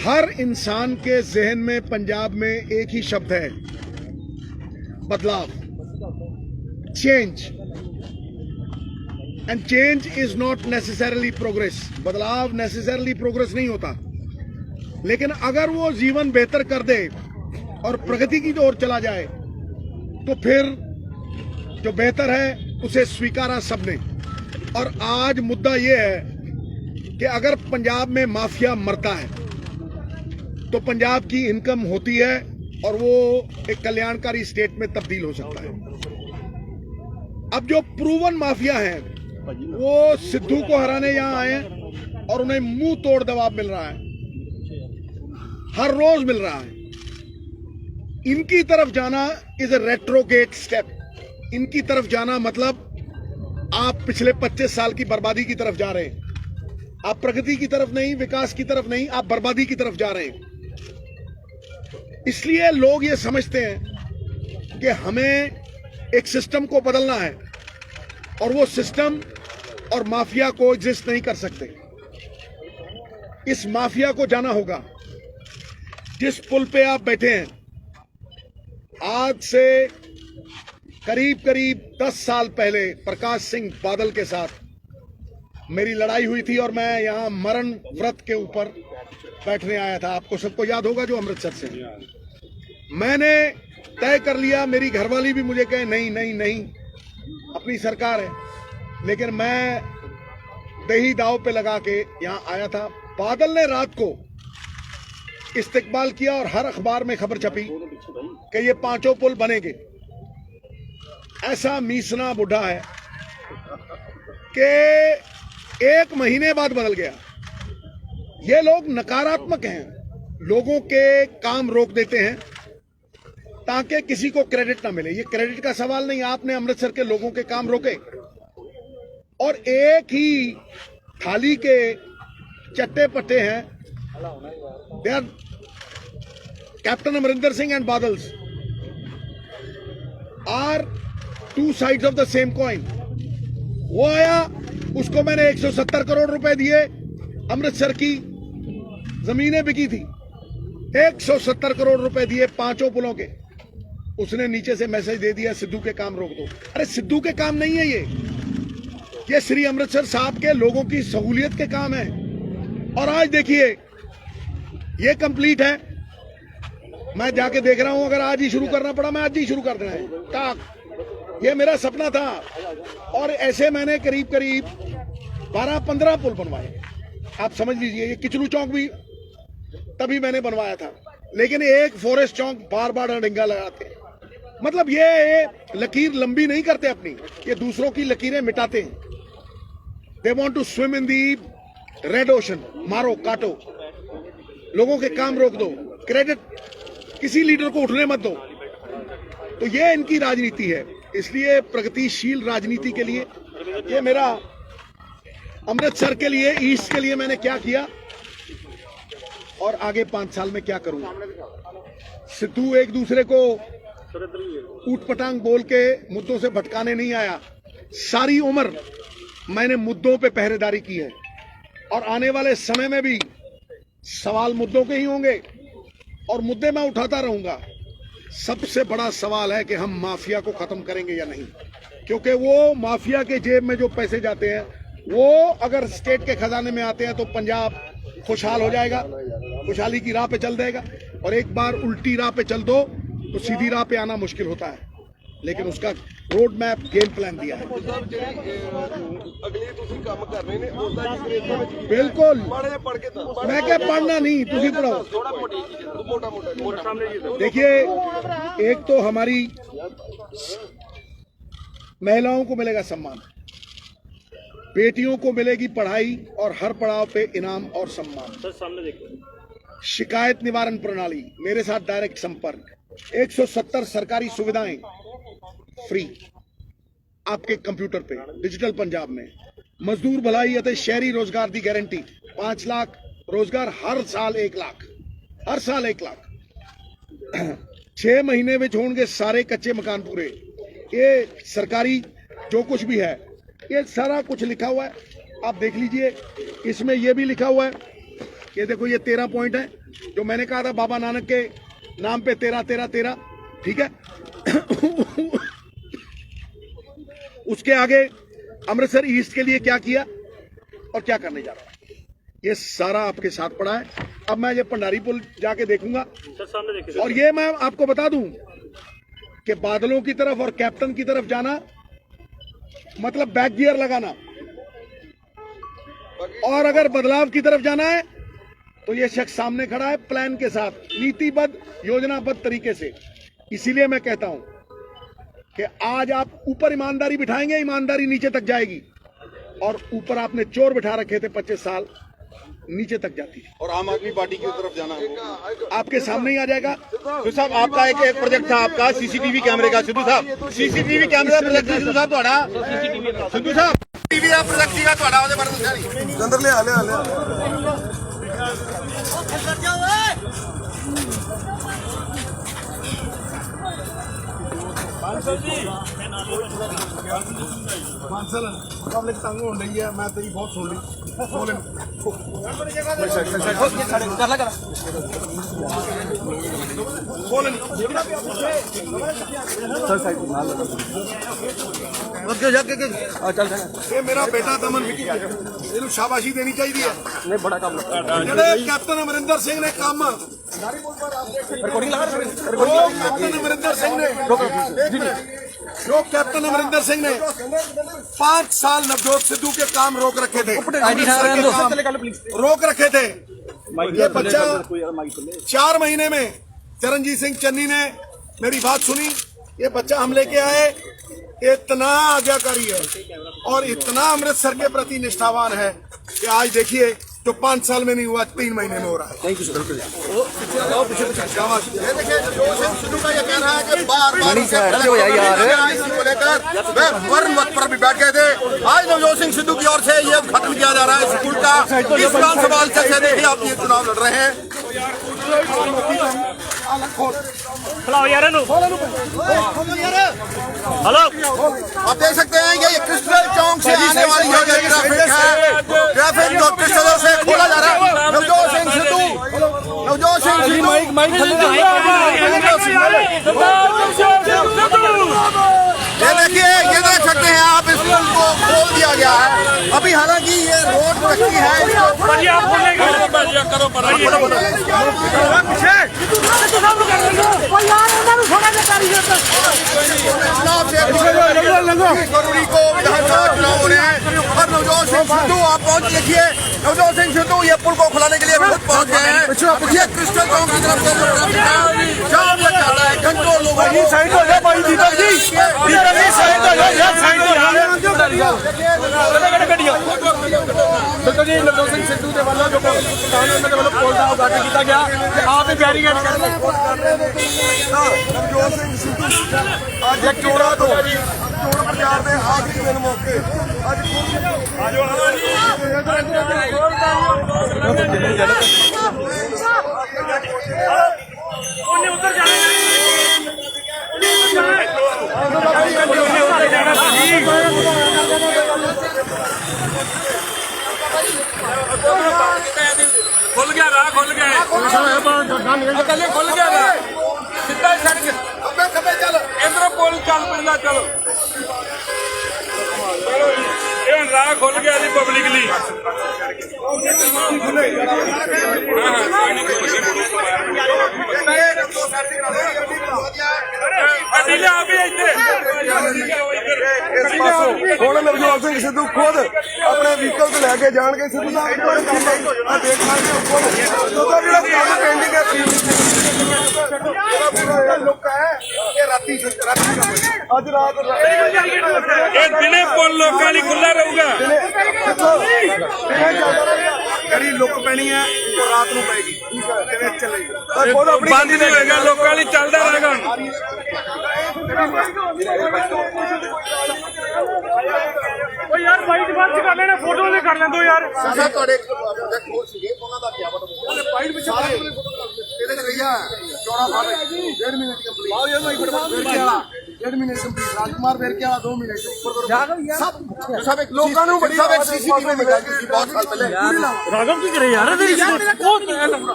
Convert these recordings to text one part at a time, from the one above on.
हर इंसान के जहन में पंजाब में एक ही शब्द है, बदलाव, change. And change is not necessarily progress. बदलाव नेसेसरली प्रोग्रेस नहीं होता, लेकिन अगर वो जीवन बेहतर कर दे और प्रगति की ओर चला जाए तो फिर जो बेहतर है उसे स्वीकारा सबने। और आज मुद्दा ये है कि अगर पंजाब में माफिया मरता है तो पंजाब की इनकम होती है और वो एक कल्याणकारी स्टेट में तब्दील हो सकता है। अब जो प्रूवन माफिया हैं वो सिद्धू को हराने यहां आए हैं और उन्हें मुंह तोड़ दबाव मिल रहा है, हर रोज मिल रहा है। इनकी तरफ जाना इज ए रेट्रोगेट स्टेप। इनकी तरफ जाना मतलब आप पिछले 25 साल की बर्बादी की तरफ जा रहे हैं। आप प्रगति की तरफ नहीं, विकास की तरफ नहीं, आप बर्बादी की तरफ जा रहे हैं। इसलिए लोग ये समझते हैं कि हमें एक सिस्टम को बदलना है और वो सिस्टम और माफिया को एग्जिस्ट नहीं कर सकते। इस माफिया को जाना होगा। जिस पुल पे आप बैठे हैं, आज से करीब करीब 10 साल पहले प्रकाश सिंह बादल के साथ मेरी लड़ाई हुई थी और मैं यहां मरण व्रत के ऊपर बैठने आया था। आपको सबको याद होगा जो अमृतसर से। मैंने तय कर लिया, मेरी घरवाली भी मुझे कहे नहीं नहीं नहीं, अपनी सरकार है, लेकिन मैं दही दाव पे लगा के यहां आया था। बादल ने रात को इस्तेकबाल किया और हर अखबार में खबर छपी कि ये 5 पुल बनेंगे। ऐसा मीसना बुढ़ा है कि 1 महीने बाद बदल गया। ये लोग नकारात्मक हैं, लोगों के काम रोक देते हैं ताकि किसी को क्रेडिट ना मिले। ये क्रेडिट का सवाल नहीं, आपने अमृतसर के लोगों के काम रोके और एक ही थाली के चट्टे पट्टे हैं। They are captain Amarinder Singh and Badals are 2 sides of the same coin. वो आया, उसको मैंने 170 करोड़ रुपए दिए, अमृतसर की जमीनें बिकी थी, 170 करोड़ रुपए दिए 5 पुलों के। उसने नीचे से मैसेज दे दिया सिद्धू के काम रोक दो। अरे सिद्धू के काम नहीं है ये श्री अमृतसर साहब के लोगों की सहूलियत के काम है। और आज देखिए ये कंप्लीट है। मैं जाके देख रहा हूं, अगर आज ही शुरू करना पड़ा मैं आज ही शुरू कर देना है टाक। ये मेरा सपना था और ऐसे मैंने करीब करीब 12-15 पुल बनवाए। आप समझ लीजिए, ये किचलू चौक भी तभी मैंने बनवाया था, लेकिन एक फॉरेस्ट चौक बार बार डंगा लगाते। मतलब ये लकीर लंबी नहीं करते अपनी, ये दूसरों की लकीरें मिटाते हैं। They want to swim in the red ocean. मारो काटो, लोगों के काम रोक दो, क्रेडिट किसी लीडर को उठने मत दो। तो ये इनकी राजनीति है। इसलिए प्रगतिशील राजनीति के लिए, ये मेरा अमृतसर के लिए, ईस्ट के लिए मैंने क्या किया और आगे 5 साल में क्या करूंगा। सिद्धू एक दूसरे को ऊट पटांग बोल के मुद्दों से भटकाने नहीं आया। सारी उम्र मैंने मुद्दों पे पहरेदारी की है और आने वाले समय में भी सवाल मुद्दों के ही होंगे और मुद्दे मैं उठाता रहूंगा। सबसे बड़ा सवाल है कि हम माफिया को खत्म करेंगे या नहीं, क्योंकि वो माफिया के जेब में जो पैसे जाते हैं वो अगर स्टेट के खजाने में आते हैं तो पंजाब खुशहाल हो जाएगा, खुशहाली की राह पे चल जाएगा। और एक बार उल्टी राह पे चल दो तो सीधी राह पे आना मुश्किल होता है, लेकिन उसका रोड मैप, गेम प्लान दिया है। बिल्कुल, मैं क्या पढ़ना नहीं, तुझे पढ़ाओ। देखिए, एक तो हमारी महिलाओं को मिलेगा सम्मान, बेटियों को मिलेगी पढ़ाई और हर पड़ाव पे इनाम और सम्मान। शिकायत निवारण प्रणाली, मेरे साथ डायरेक्ट संपर्क, 170 सरकारी सुविधाएं फ्री आपके कंप्यूटर पे, डिजिटल पंजाब में। मजदूर भलाई ਅਤੇ शहरी रोजगार की गारंटी, 5 लाख रोजगार, हर साल 1 लाख, हर साल 1 लाख। 6 महीने में होंगे सारे कच्चे मकान पूरे। ये सरकारी जो कुछ भी है ये सारा कुछ लिखा हुआ है। आप देख लीजिए, इसमें ये भी लिखा हुआ है, ये देखो, ये 13 पॉइंट है जो मैंने कहा था बाबा नानक के नाम पे 13 13 13, ठीक है। उसके आगे अमृतसर ईस्ट के लिए क्या किया और क्या करने जा रहा है, ये सारा आपके साथ पड़ा है। अब मैं ये भंडारी पुल जाके देखूंगा, और ये मैं आपको बता दूं कि बादलों की तरफ और कैप्टन की तरफ जाना मतलब बैक गियर लगाना, और अगर बदलाव की तरफ जाना है तो ये शख्स सामने खड़ा है प्लान के साथ, नीतिबद्ध योजनाबद्ध तरीके से। इसीलिए मैं कहता हूं कि आज आप ऊपर ईमानदारी बिठाएंगे, ईमानदारी नीचे तक जाएगी, और ऊपर आपने चोर बिठा रखे थे 25 साल, नीचे तक जाती है। और आम आदमी पार्टी की तरफ जाना आपके सामने ही आ जाएगा। सिद्धू साहब, आपका एक प्रोजेक्ट था आपका सीसीटीवी कैमरे का। सिद्धू साहब, सीसीटीवी कैमरे का प्रोजेक्ट सिद्धू साहब ਤੁਹਾਡਾ, सिद्धू साहब टीवी ਦਾ प्रोजेक्ट ਸੀਗਾ ਤੁਹਾਡਾ, ਉਹਦੇ ਬਾਰੇ ਦੱਸਿਆ ਨਹੀਂ। अंदर ले आ ले पब्लिक तंग हो रही है, मैं तेरी बहुत सुन ली। ये मेरा बेटा दमन विकी, ਇਹਨੂੰ ਸ਼ਾਬਾਸ਼ੀ ਦੇਣੀ ਚਾਹੀਦੀ ਹੈ। नहीं बड़ा काम ਜਿਹੜੇ ਕੈਪਟਨ ਅਮਰਿੰਦਰ ਸਿੰਘ ਨੇ ਕੰਮ रिकॉर्डिंग लगा कैप्टन अमरिंदर सिंह ने जो कैप्टन अमरिंदर सिंह ने 5 साल नवजोत सिद्धू के काम रोक रखे थे, रोक रखे थे। ये बच्चा 4 महीने में चरणजीत सिंह चन्नी ने मेरी बात सुनी, ये बच्चा हम लेके आए, इतना आज्ञाकारी है और इतना अमृतसर के प्रति निष्ठावान है कि आज देखिए जो 5 साल में नहीं हुआ 3 महीने में हो रहा है। ये देखिए नवजोत सिंह सिद्धू का ये कहना है कि बार-बार इसी को लेकर वे वर्ण वक्त पर भी बैठ गए थे। आज नवजोत सिंह सिद्धू की ओर से ये उद्घाटन किया जा रहा है स्कूल का। इस विधानसभा से देखिए आप ये चुनाव लड़ रहे हैं। हेलो, आप देख सकते हैं ये क्रिस्टल चौक से आने वाली है ट्रैफिक है, ट्रैफिक जो क्रिस्टल से खोला जा रहा है। नवजोत सिंह सिद्धू ये देख सकते हैं आप, इस पुल को खोल दिया गया है अभी, हालांकि ये रोड रखी है। फरवरी को विधानसभा चुनाव होने हैं और नवजोत सिंह सिद्धू आप पहुंच देखिए, नवजोत सिंह सिद्धू ये पुल को खुलाने के लिए खुद पहुंच गए हैं। ये क्रिस्टल चौक की तरफ से जाम लग जाता है, घंटों लोगों को। साइड हो जाए भाई, दीपक जी साइड हो जाए यार, साइड हो जाए बिल्कुल जी। नवजोत सिंह सिद्धू के वालों जो पुल का उद्घाटन किया गया, आप भी बैरिकेड कर रहे हैं। नवजोत सिंह सिद्धू आज एक चोड़ा तो चोड़ प्रचार के आखिरी दिन मौके खुल गया राह, खुल गया खुल गया राह, सीधा सड़क चल इधर पुल चल पैदा, चलो ये राह खुल गया जी पब्लिक ली। ਹੁਣ ਨਵਜੋਤ ਸਿੰਘ ਸਿੱਧੂ ਖੁਦ ਆਪਣੇ ਵਹੀਕਲ ਤੇ ਲੈ ਕੇ ਜਾਣਗੇ। ਸਿੱਧੂ ਸਾਹਿਬ ਦੇਖ ਸਕਦੇ ਹੋ ਉਹਦਾ ਜਿਹੜਾ ਕੰਮ ਪੈਂਡਿੰਗ ਹੈ ਲੋਕ ਹੈ ਇਹ ਰਾਤੀ ਅੱਜ ਰਾਤ ਇਹ ਦਿਨੇ ਪੁਲ ਲੋਕਾਂ ਲਈ ਖੁੱਲਾ ਰਹੂਗਾ। ਜਿਹੜੀ ਲੁੱਕ ਪੈਣੀ ਹੈ ਉਹ ਰਾਤ ਨੂੰ ਪੈਗੀ, ਕਿਵੇਂ ਚੱਲੇਗੀ। ਬੰਦ ਨਹੀਂ ਹੋਏਗਾ, ਲੋਕਾਂ ਲਈ ਚੱਲਦਾ ਰਹੇਗਾ। ਓ ਯਾਰ ਬਾਈਕ ਬੰਦ ਕਰ ਲੈਣਾ, ਫੋਟੋ ਤੇ ਕਰ ਲੈਂਦੋ ਯਾਰ। ਸਾਹਿਬ ਤੁਹਾਡੇ ਪ੍ਰੋਜੈਕਟ ਹੋਰ ਸੀਗੇ, ਉਹਨਾਂ ਦਾ ਕੀ ਬਤਾ ਉਹਨੇ ਪਾਈਟ ਵਿੱਚ ਇਹਦੇ ਚ ਰਹੀਆ ਚੌੜਾ ਫਾੜ 1.5 ਮਿੰਟ ਦੀ ਕੰਪਲੀਟ। 1.5 महीने कंप्लीट राजकुमार फिर क्या 2 महीने सब एक लोगों ਨੂੰ ਬੜੀ सब एक सीसीटीवी में गई थी बहुत साल पहले राघव की करे यार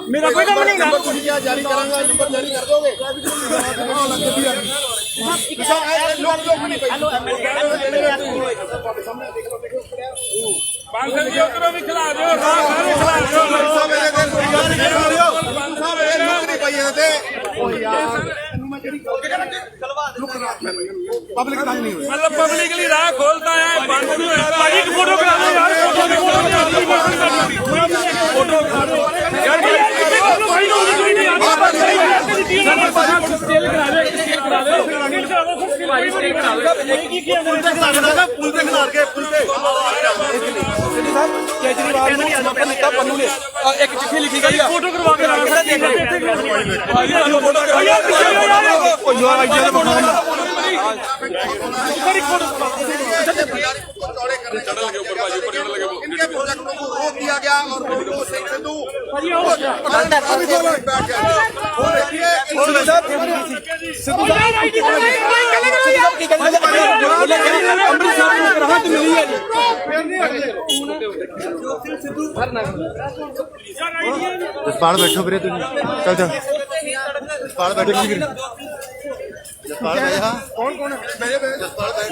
मेरा कोई काम नहीं नंबर कुछ क्या जारी करांगा नंबर जारी कर दोगे भी खिला दो ਪਬਲਿਕ ਤੰਗ ਨਹੀਂ ਹੋਈ मतलब पब्लिकली राह खोलता है बंद नहीं होता भाई एक फोटो करा दो यार फोटो यार भाई नो कोई नहीं आता स्टेल करा दे पुल पे खिला के पुल पे ਕੇਜਰੀਵਾਲ ਨੂੰ ਸਮਰਥਨ ਦਿੱਤਾ ਪੰਨੂ ਨੇ ਇੱਕ ਚਿੱਠੀ ਲਿਖੀ ਗਈ ਆ फोटो करवा के रखा इनके प्रोजेक्टों को रोक दिया गया और नवजोत सिंह सिद्धू ਰਾਹਤ ਮਿਲੀ ਹੈ ਜਸਪਾਲ ਬੈਠੋ ਵੀਰੇ ਤੁਸੀਂ ਚੱਲ ਜਾ ਜਸਪਾਲ ਬੈਠੋ ਜੀ ਜਸਪਾਲ ਬੈਠ ਜਾ ਕੌਣ ਹੈ ਜਸਪਾਲ ਬੈਠ